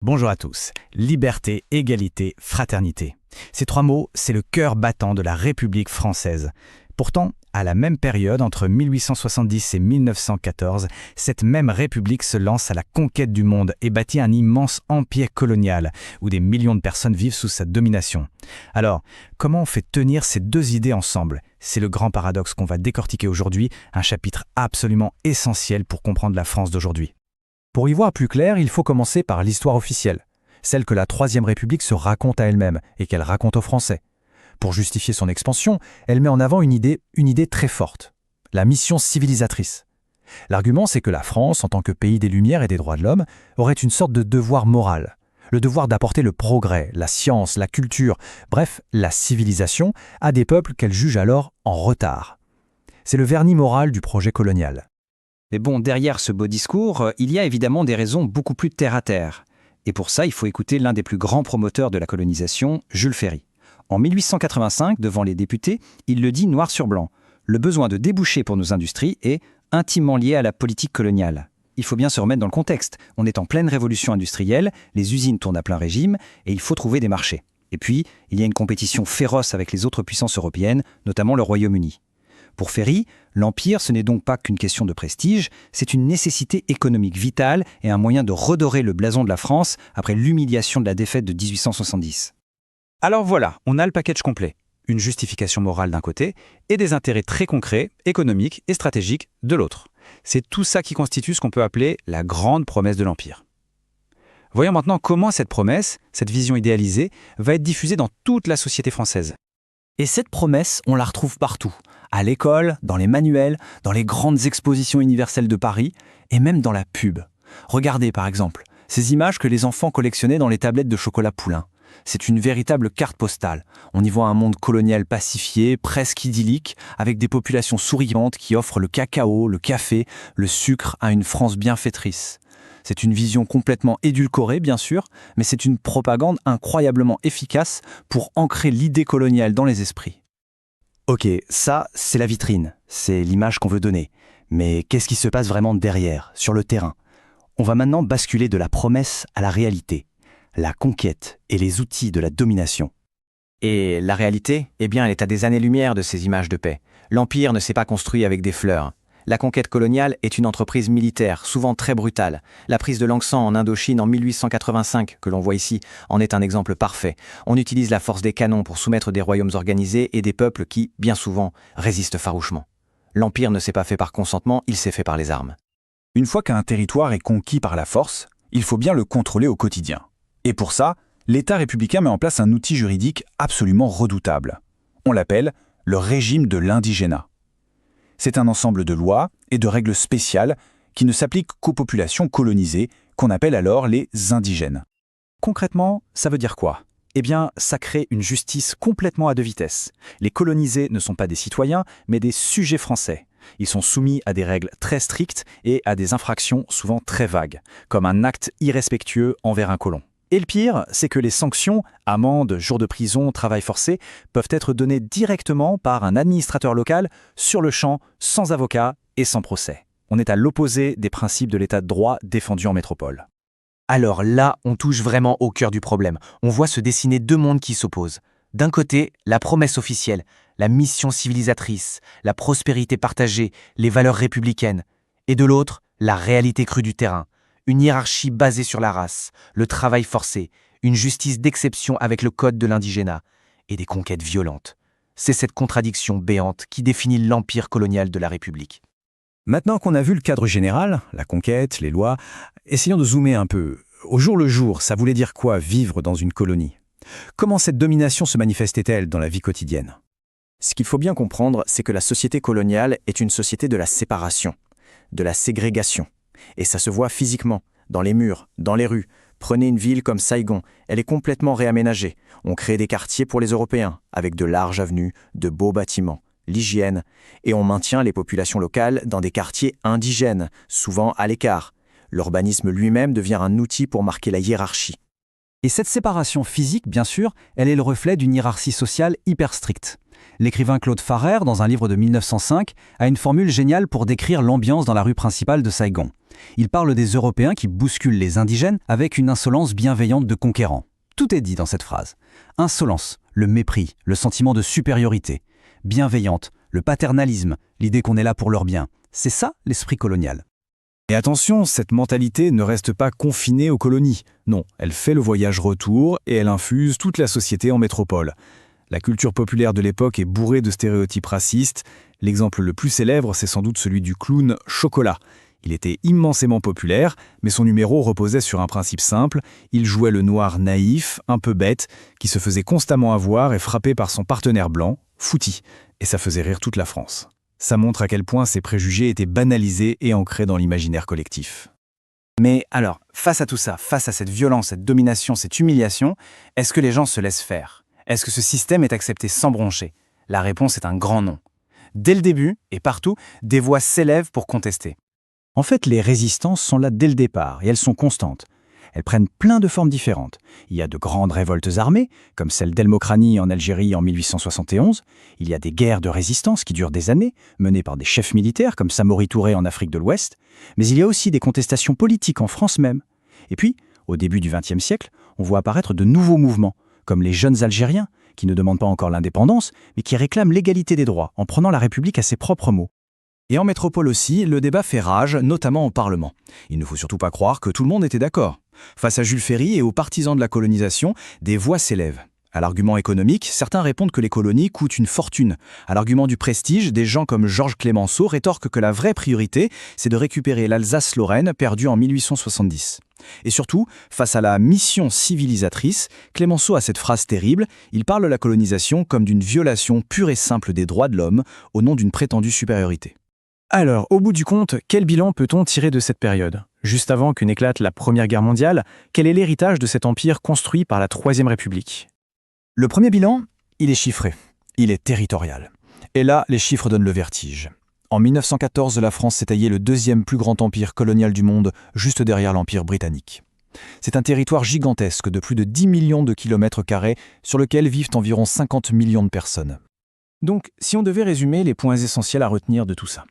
Bonjour à tous. Liberté, égalité, fraternité. Ces trois mots, c'est le cœur battant de la République française. Pourtant, à la même période, entre 1870 et 1914, cette même République se lance à la conquête du monde et bâtit un immense empire colonial, où des millions de personnes vivent sous sa domination. Alors, comment on fait tenir ces deux idées ensemble ? C'est le grand paradoxe qu'on va décortiquer aujourd'hui, un chapitre absolument essentiel pour comprendre la France d'aujourd'hui. Pour y voir plus clair, il faut commencer par l'histoire officielle, celle que la Troisième République se raconte à elle-même et qu'elle raconte aux Français. Pour justifier son expansion, elle met en avant une idée très forte, la mission civilisatrice. L'argument, c'est que la France, en tant que pays des Lumières et des droits de l'homme, aurait une sorte de devoir moral, le devoir d'apporter le progrès, la science, la culture, bref, la civilisation, à des peuples qu'elle juge alors en retard. C'est le vernis moral du projet colonial. Mais bon, derrière ce beau discours, il y a évidemment des raisons beaucoup plus terre-à-terre. Et pour ça, il faut écouter l'un des plus grands promoteurs de la colonisation, Jules Ferry. En 1885, devant les députés, il le dit noir sur blanc. Le besoin de débouchés pour nos industries est intimement lié à la politique coloniale. Il faut bien se remettre dans le contexte. On est en pleine révolution industrielle, les usines tournent à plein régime et il faut trouver des marchés. Et puis, il y a une compétition féroce avec les autres puissances européennes, notamment le Royaume-Uni. Pour Ferry, l'Empire, ce n'est donc pas qu'une question de prestige, c'est une nécessité économique vitale et un moyen de redorer le blason de la France après l'humiliation de la défaite de 1870. Alors voilà, on a le package complet. Une justification morale d'un côté et des intérêts très concrets, économiques et stratégiques de l'autre. C'est tout ça qui constitue ce qu'on peut appeler la grande promesse de l'Empire. Voyons maintenant comment cette promesse, cette vision idéalisée, va être diffusée dans toute la société française. Et cette promesse, on la retrouve partout, à l'école, dans les manuels, dans les grandes expositions universelles de Paris, et même dans la pub. Regardez par exemple, ces images que les enfants collectionnaient dans les tablettes de chocolat Poulain. C'est une véritable carte postale. On y voit un monde colonial pacifié, presque idyllique, avec des populations souriantes qui offrent le cacao, le café, le sucre à une France bienfaitrice. C'est une vision complètement édulcorée, bien sûr, mais c'est une propagande incroyablement efficace pour ancrer l'idée coloniale dans les esprits. Ok, ça, c'est la vitrine, c'est l'image qu'on veut donner. Mais qu'est-ce qui se passe vraiment derrière, sur le terrain ? On va maintenant basculer de la promesse à la réalité, la conquête et les outils de la domination. Et la réalité, eh bien, elle est à des années-lumière de ces images de paix. L'Empire ne s'est pas construit avec des fleurs. La conquête coloniale est une entreprise militaire, souvent très brutale. La prise de Langsan en Indochine en 1885, que l'on voit ici, en est un exemple parfait. On utilise la force des canons pour soumettre des royaumes organisés et des peuples qui, bien souvent, résistent farouchement. L'Empire ne s'est pas fait par consentement, il s'est fait par les armes. Une fois qu'un territoire est conquis par la force, il faut bien le contrôler au quotidien. Et pour ça, l'État républicain met en place un outil juridique absolument redoutable. On l'appelle le régime de l'indigénat. C'est un ensemble de lois et de règles spéciales qui ne s'appliquent qu'aux populations colonisées, qu'on appelle alors les indigènes. Concrètement, ça veut dire quoi ? Eh bien, ça crée une justice complètement à deux vitesses. Les colonisés ne sont pas des citoyens, mais des sujets français. Ils sont soumis à des règles très strictes et à des infractions souvent très vagues, comme un acte irrespectueux envers un colon. Et le pire, c'est que les sanctions, amendes, jours de prison, travail forcé, peuvent être données directement par un administrateur local, sur le champ, sans avocat et sans procès. On est à l'opposé des principes de l'état de droit défendus en métropole. Alors là, on touche vraiment au cœur du problème. On voit se dessiner deux mondes qui s'opposent. D'un côté, la promesse officielle, la mission civilisatrice, la prospérité partagée, les valeurs républicaines. Et de l'autre, la réalité crue du terrain. Une hiérarchie basée sur la race, le travail forcé, une justice d'exception avec le code de l'indigénat et des conquêtes violentes. C'est cette contradiction béante qui définit l'empire colonial de la République. Maintenant qu'on a vu le cadre général, la conquête, les lois, essayons de zoomer un peu. Au jour le jour, ça voulait dire quoi vivre dans une colonie ? Comment cette domination se manifestait-elle dans la vie quotidienne ? Ce qu'il faut bien comprendre, c'est que la société coloniale est une société de la séparation, de la ségrégation. Et ça se voit physiquement, dans les murs, dans les rues. Prenez une ville comme Saigon, elle est complètement réaménagée. On crée des quartiers pour les Européens, avec de larges avenues, de beaux bâtiments, l'hygiène. Et on maintient les populations locales dans des quartiers indigènes, souvent à l'écart. L'urbanisme lui-même devient un outil pour marquer la hiérarchie. Et cette séparation physique, bien sûr, elle est le reflet d'une hiérarchie sociale hyper stricte. L'écrivain Claude Farrer, dans un livre de 1905, a une formule géniale pour décrire l'ambiance dans la rue principale de Saigon. Il parle des Européens qui bousculent les indigènes avec une insolence bienveillante de conquérants. Tout est dit dans cette phrase. Insolence, le mépris, le sentiment de supériorité. Bienveillante, le paternalisme, l'idée qu'on est là pour leur bien. C'est ça l'esprit colonial. Et attention, cette mentalité ne reste pas confinée aux colonies. Non, elle fait le voyage retour et elle infuse toute la société en métropole. La culture populaire de l'époque est bourrée de stéréotypes racistes. L'exemple le plus célèbre, c'est sans doute celui du clown Chocolat. Il était immensément populaire, mais son numéro reposait sur un principe simple. Il jouait le noir naïf, un peu bête, qui se faisait constamment avoir et frapper par son partenaire blanc, Fouty. Et ça faisait rire toute la France. Ça montre à quel point ces préjugés étaient banalisés et ancrés dans l'imaginaire collectif. Mais alors, face à tout ça, face à cette violence, cette domination, cette humiliation, est-ce que les gens se laissent faire? Est-ce que ce système est accepté sans broncher? La réponse est un grand non. Dès le début, et partout, des voix s'élèvent pour contester. En fait, les résistances sont là dès le départ, et elles sont constantes. Elles prennent plein de formes différentes. Il y a de grandes révoltes armées, comme celle d'El-Mokrani en Algérie en 1871. Il y a des guerres de résistance qui durent des années, menées par des chefs militaires comme Samori Touré en Afrique de l'Ouest. Mais il y a aussi des contestations politiques en France même. Et puis, au début du XXe siècle, on voit apparaître de nouveaux mouvements, comme les jeunes Algériens, qui ne demandent pas encore l'indépendance, mais qui réclament l'égalité des droits, en prenant la République à ses propres mots. Et en métropole aussi, le débat fait rage, notamment au Parlement. Il ne faut surtout pas croire que tout le monde était d'accord. Face à Jules Ferry et aux partisans de la colonisation, des voix s'élèvent. À l'argument économique, certains répondent que les colonies coûtent une fortune. À l'argument du prestige, des gens comme Georges Clemenceau rétorquent que la vraie priorité, c'est de récupérer l'Alsace-Lorraine perdue en 1870. Et surtout, face à la mission civilisatrice, Clemenceau a cette phrase terrible, il parle de la colonisation comme d'une violation pure et simple des droits de l'homme au nom d'une prétendue supériorité. Alors, au bout du compte, quel bilan peut-on tirer de cette période? Juste avant que n'éclate la Première Guerre mondiale, quel est l'héritage de cet empire construit par la Troisième République? Le premier bilan, il est chiffré, il est territorial. Et là, les chiffres donnent le vertige. En 1914, la France s'est taillée le deuxième plus grand empire colonial du monde, juste derrière l'Empire britannique. C'est un territoire gigantesque de plus de 10 millions de kilomètres carrés sur lequel vivent environ 50 millions de personnes. Donc, si on devait résumer les points essentiels à retenir de tout ça.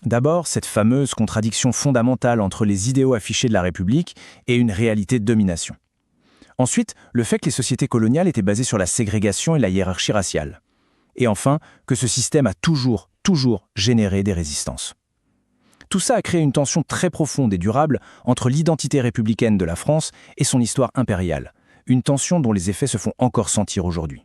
D'abord, cette fameuse contradiction fondamentale entre les idéaux affichés de la République et une réalité de domination. Ensuite, le fait que les sociétés coloniales étaient basées sur la ségrégation et la hiérarchie raciale. Et enfin, que ce système a toujours généré des résistances. Tout ça a créé une tension très profonde et durable entre l'identité républicaine de la France et son histoire impériale. Une tension dont les effets se font encore sentir aujourd'hui.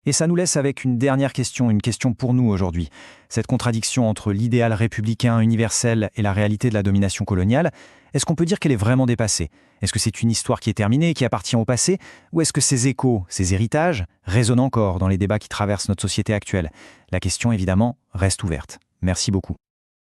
Et ça nous laisse avec une dernière question, une question pour nous aujourd'hui. Cette contradiction entre l'idéal républicain universel et la réalité de la domination coloniale, est-ce qu'on peut dire qu'elle est vraiment dépassée? Est-ce que c'est une histoire qui est terminée, qui appartient au passé? Ou est-ce que ces échos, ces héritages, résonnent encore dans les débats qui traversent notre société actuelle? La question, évidemment, reste ouverte. Merci beaucoup.